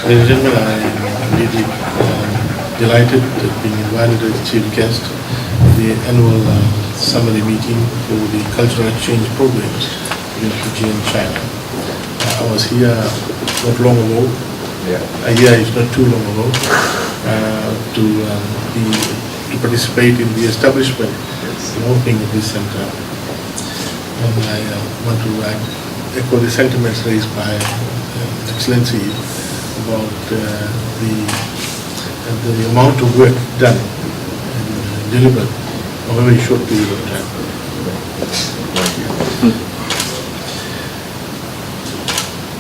Ladies and gentlemen, I am really delighted to being invited as chief guest at the annual summary meeting for the cultural exchange programs between Fiji and China. I was here not long ago, a year is not too long ago, to participate in the establishment and opening of this center. And I want to echo the sentiments raised by Excellency about the amount of work done and delivered over a very short period of time.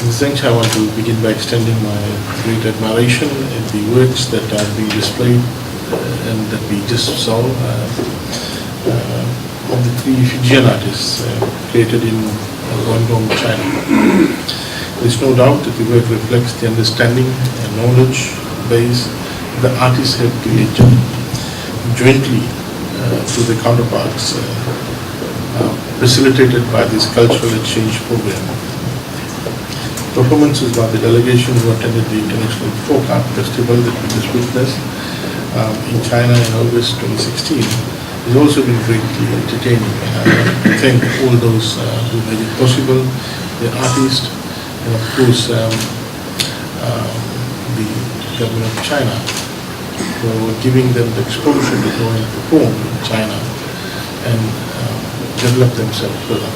In this juncture, I want to begin by extending my great admiration at the works that are being displayed and that we just saw of the three Fijian artists created in Guangdong, China. There is no doubt that the work reflects the understanding and knowledge base the artists have created jointly to the counterparts facilitated by this cultural exchange program. Performances by the delegation who attended the International Folk Art Festival that we just witnessed in China in August 2016 has also been greatly entertaining. I thank all those who made it possible, the artists, and of course the government of China for giving them the exposure to go and perform in China and develop themselves further.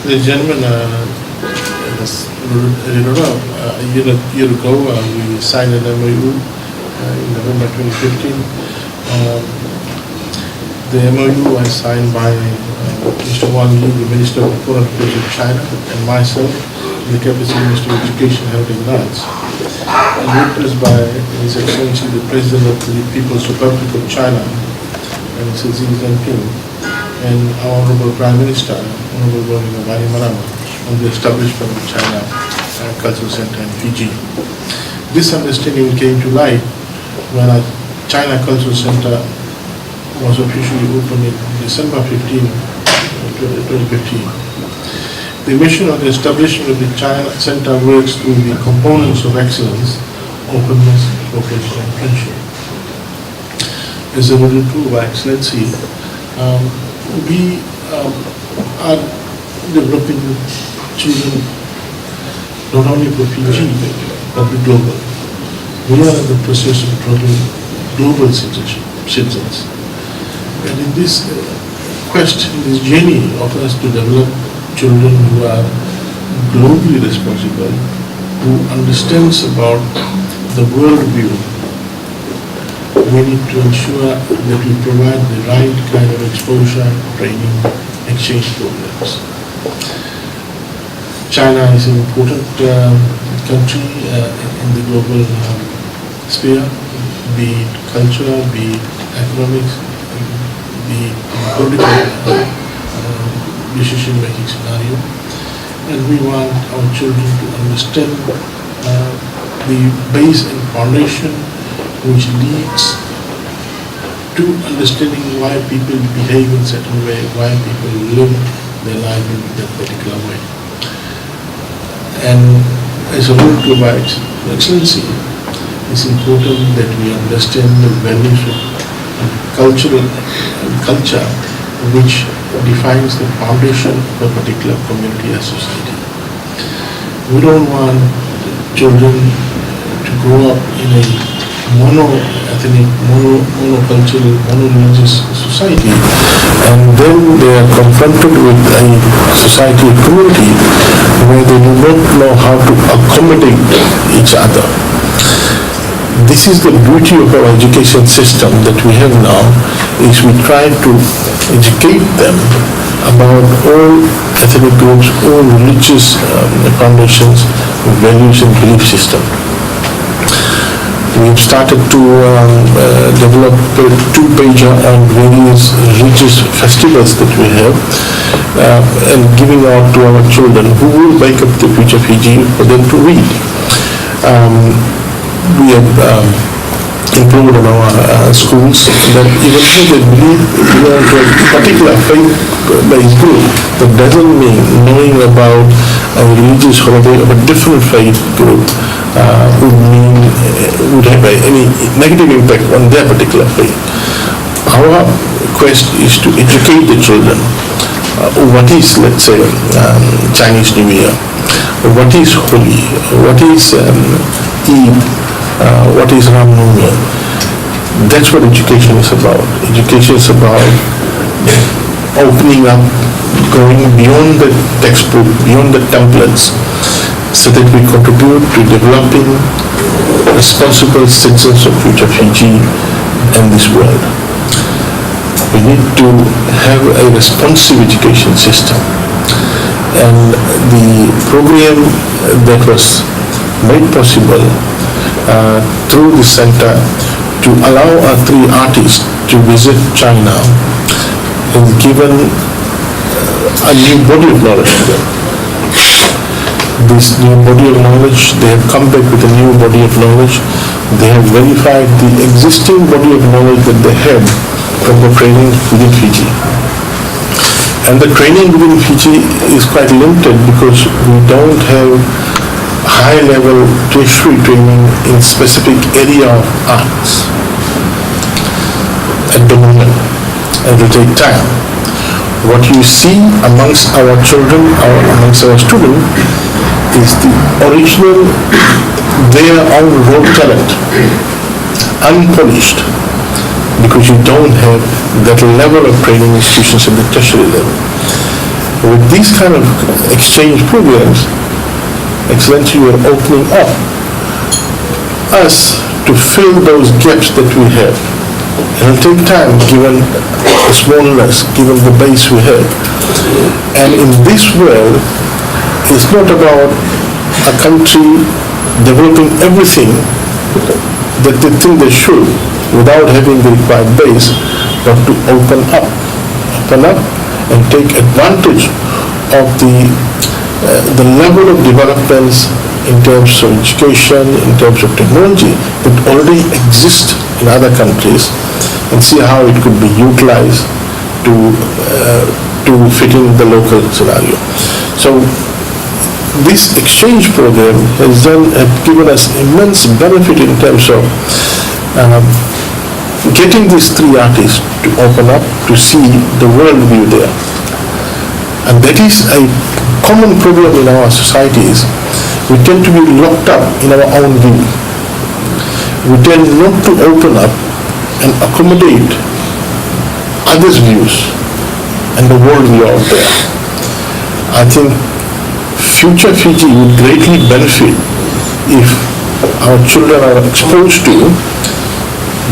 Ladies and gentlemen, as you know, a year ago we signed an MOU in November 2015. The MOU was signed by Mr. Wang Yi, the Minister of Foreign Affairs of China, and myself, the capacity Minister of Education, Heritage and Arts, and witnessed by His Excellency the President of the People's Republic of China, Mr. Xi Jinping, and our Honorable Prime Minister, Honorable Mahendra, on the establishment of China Cultural Center in Fiji. This understanding came to light when our China Cultural Center was officially opened in December 2015. The mission of the establishment of the China Center works through the components of excellence, openness, cooperation, and friendship. As alluded to by Excellency, we are developing children not only for Fiji but the global. We are in the process of developing global citizens. And in this quest, in this journey of us to develop children who are globally responsible, who understands about the world view, we need to ensure that we provide the right kind of exposure, training, exchange programs. China is an important country in the global sphere, be it culture, be it economics, be it political decision-making scenario. And we want our children to understand the base and foundation which leads to understanding why people behave in a certain way, why people live their life in that particular way. And as a rule to by Excellency, it's important that we understand the values of culture which defines the foundation of a particular community or society. We don't want children to grow up in a mono-ethnic, monocultural, mono-religious society, and then they are confronted with a society, a community, where they do not know how to accommodate each other. This is the beauty of our education system that we have now, is we try to educate them about all ethnic groups, all religious foundations, values and belief system. We've started to develop a two-pager on various religious festivals that we have and giving out to our children who will make up the future Fiji for them to read. We have improved on our schools that even though they believe to a particular faith-based group, that doesn't mean knowing about a religious holiday of a different faith group would have any negative impact on their particular faith. Our quest is to educate the children. What is, let's say, Chinese New Year? What is Holi? What is Eid? What is Ram Navami? That's what education is about. Education is about opening up, going beyond the textbook, beyond the templates, so that we contribute to developing responsible citizens of future Fiji and this world. We need to have a responsive education system. And the program that was made possible through the center to allow our 3 artists to visit China has given a new body of knowledge to them. This new body of knowledge, they have come back with a new body of knowledge. They have verified the existing body of knowledge that they had from the training within Fiji. And the training within Fiji is quite limited because we don't have high-level tertiary training in specific area of arts at the moment. It will take time. What you see amongst our children, amongst our students, is the original, their own raw talent, unpolished, because you don't have that level of training institutions at the tertiary level. With these kind of exchange programs, Excellency, you are opening up us to fill those gaps that we have. It will take time, given the smallness, given the base we have. And in this world, it's not about a country developing everything that they think they should without having the required base, but to open up and take advantage of the level of developments in terms of education, in terms of technology that already exist in other countries, and see how it could be utilized to fit in the local scenario. So this exchange program has given us immense benefit in terms of getting these 3 artists to open up, to see the world view there. And that is a common problem in our societies. We tend to be locked up in our own view. We tend not to open up and accommodate others' views and the world view out there. I think future Fiji would greatly benefit if our children are exposed to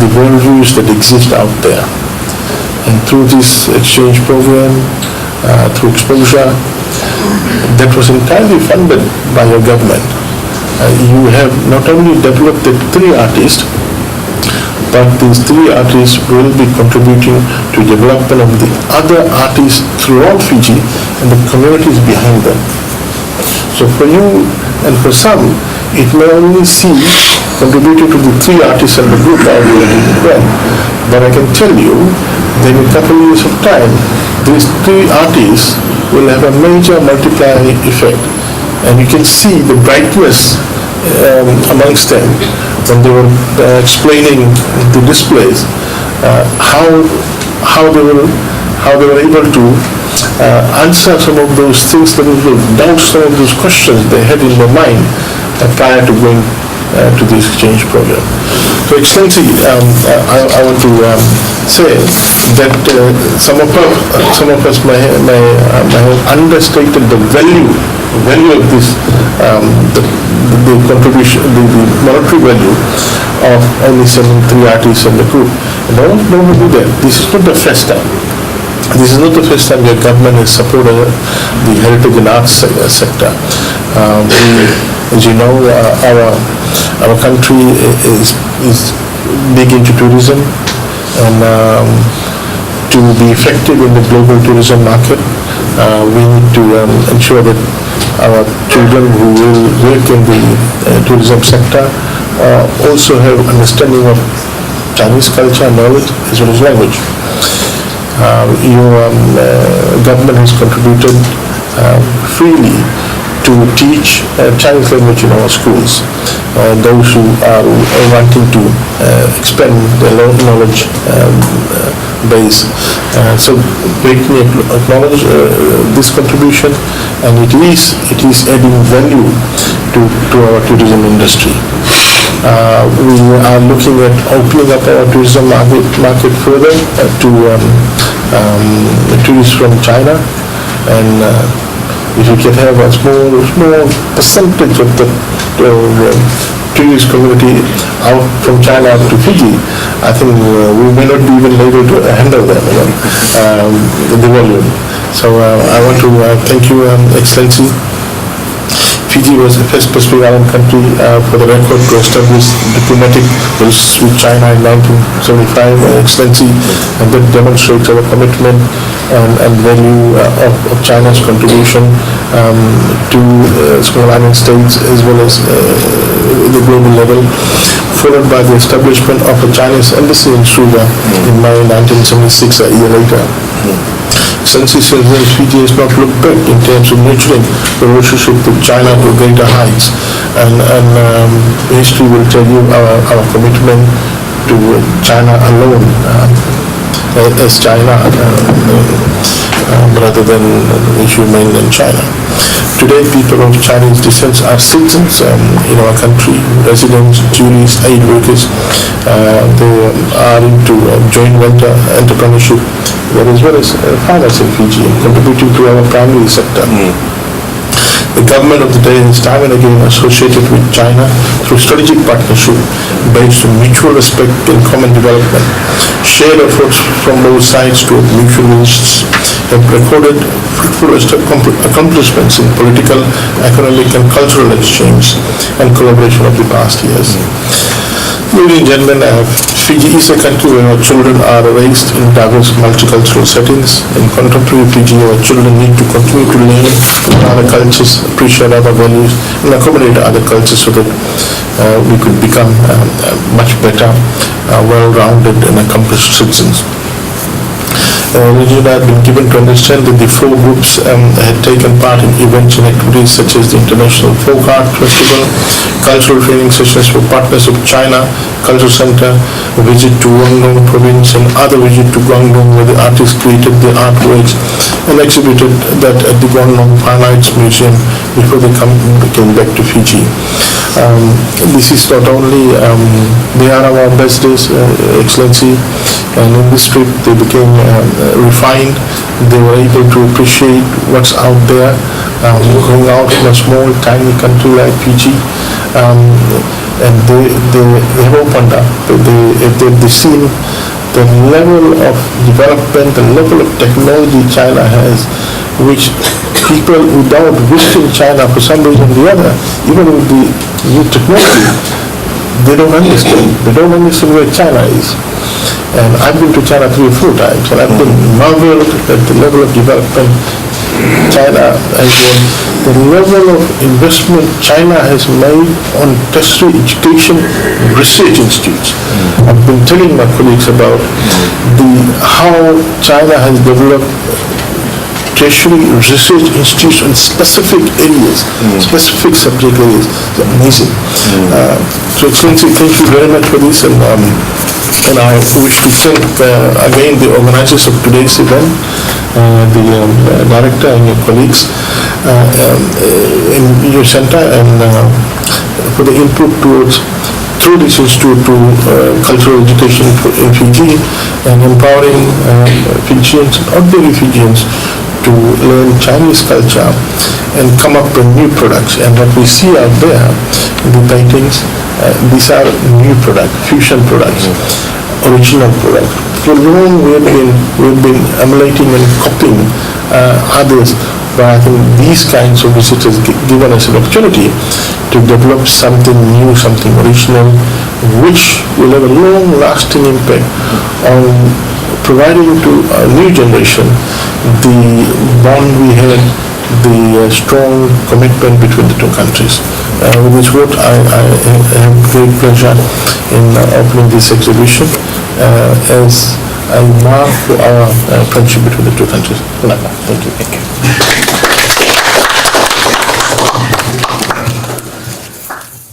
the worldviews that exist out there. And through this exchange program, through exposure, that was entirely funded by your government. You have not only developed the 3 artists, but these 3 artists will be contributing to development of the other artists throughout Fiji and the communities behind them. So for you and for some, it may only seem contributing to the 3 artists and the group already well. But I can tell you that in a couple of years of time, these 3 artists will have a major multiplying effect. And you can see the brightness amongst them when they were explaining the displays, how they were able to answer some of those things, that will doubt some of those questions they had in their mind prior to going to the exchange program. So Excellency, I want to say that some of us may have understated the value of this, the contribution, the monetary value of only sending 3 artists in the group. And I want to do that. This is not the first time. This is not the first time your government has supported the heritage and arts sector. As you know, our country is big into tourism, and to be effective in the global tourism market, we need to ensure that our children who will work in the tourism sector also have understanding of Chinese culture, knowledge, as well as language. Your government has contributed freely to teach Chinese language in our schools. Those who are wanting to expand their knowledge base. So let me acknowledge this contribution, and it is adding value to our tourism industry. We are looking at opening up our tourism market further to tourists from China, and if we can have a small percentage of the tourist community out from China to Fiji, I think we may not be even able to handle them, the volume. So I want to thank you, Excellency. Fiji was the first Pacific Island country for the record to establish diplomatic relations with China in 1975, Excellency, and that demonstrates our commitment and value of China's contribution to small island states as well as the global level, followed by the establishment of a Chinese embassy in Suva in May 1976, a year later. Since Fiji has not looked back in terms of nurturing the relationship with China to greater heights, and history will tell you our commitment to China alone as China rather than issue mainland China. Today, people of Chinese descent are citizens in our country, residents, tourists, aid workers. They are into joint venture entrepreneurship, as well as finance in Fiji, contributing to our primary sector. The government of the day is time and again associated with China through strategic partnership based on mutual respect and common development. Shared efforts from both sides toward mutual interests have recorded fruitful accomplishments in political, economic and cultural exchange and collaboration of the past years. Ladies and gentlemen, Fiji is a country where our children are raised in diverse multicultural settings. In contemporary Fiji, our children need to continue to learn other cultures, appreciate other values, and accommodate other cultures so that we could become much better, well-rounded and accomplished citizens. Region had been given to understand that the four groups had taken part in events and activities such as the International Folk Art Festival, cultural training sessions for partners of China, Cultural Center, a visit to Guangdong province and other visit to Guangdong where the artists created their artworks and exhibited that at the Guangdong Fine Arts Museum before they came back to Fiji. This is not only, they are our ambassadors, Excellency, and in this trip they became refined. They were able to appreciate what's out there, going out from a small tiny country like Fiji, and they have opened up. They've seen the level of development, the level of technology China has, which people without visiting China for some reason or the other, even with the new technology, they don't understand. They don't understand where China is. And I've been to China 3 or 4 times, and I've been marveled at the level of development China has done, the level of investment China has made on tertiary education research institutes. I've been telling my colleagues about how China has developed tertiary research institutes in specific areas, specific subject areas. It's amazing. So Excellency, thank you very much for this, and I wish to thank again the organizers of today's event, the director and your colleagues in your center, and for the input through this institute to cultural education in Fiji and empowering Fijians, ordinary Fijians, to learn Chinese culture and come up with new products. And what we see out there in the paintings, these are new products, fusion products, original products. For long we've been emulating and copying others, but I think these kinds of visitors given us an opportunity to develop something new, something original, which will have a long-lasting impact on providing to a new generation the bond we had, the strong commitment between the two countries. With this word, I have great pleasure in opening this exhibition as a mark for our friendship between the two countries. Thank you.